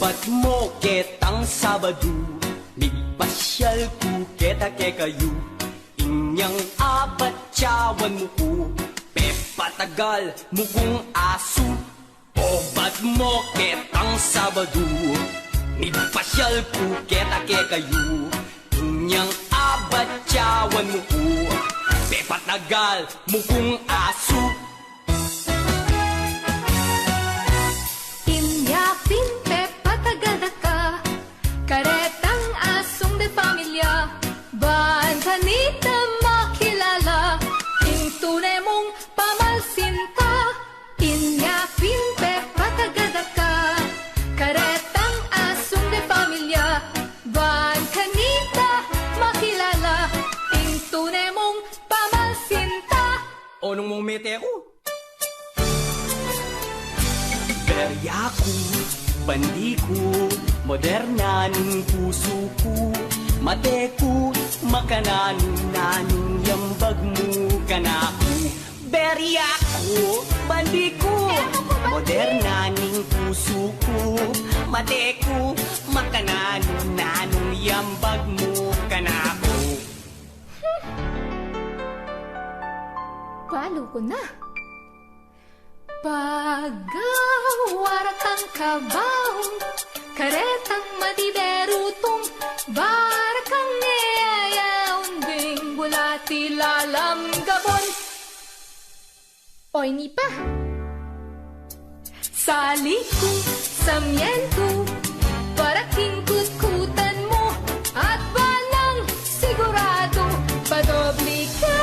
Obat mo ketang Sabado, migpasyal ku keta ke kayo. Inyang abat tiyawan mo ko, pepatagal mo kong aso. Obat mo ketang Sabado, migpasyal ku keta ke kayo. Inyang abat tiyawan mo ko, pepatagal mo kong aso. Inyapin pepatagada ka, karetang asong de pamilya. Baan kanita makilala, ing tunay mong pamalsinta. Inyapin pepatagada ka, karetang asong de pamilya. Baan kanita makilala, ing tunay mong pamalsinta. O nung mong mete ako, berya ko, bandi ko, moderna ng puso ko. Mate ko, makanan nanong yambag mo kanako. Berya ko, bandi ko, moderna ng puso ko. Mate ko, makanan nanong yambag mo kanako. Palo ko na. Pagawara kang kabaong, karetang madiberutong, barakang neayaon ding bulati lalam gabon. Oy, ni pa. Saliku, samyento, paraking kutkutan mo, at balang sigurado, padobli ka.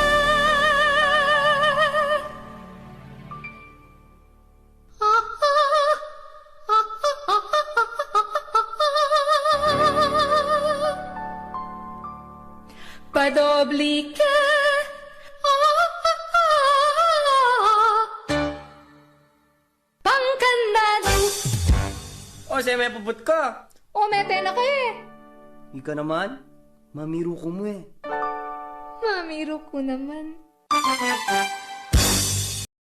Padobli ka. Pangkandado. O, siya may puput ka. O, may pena ka eh. Ika naman, mamiro ko mo eh. Mamiro ko naman.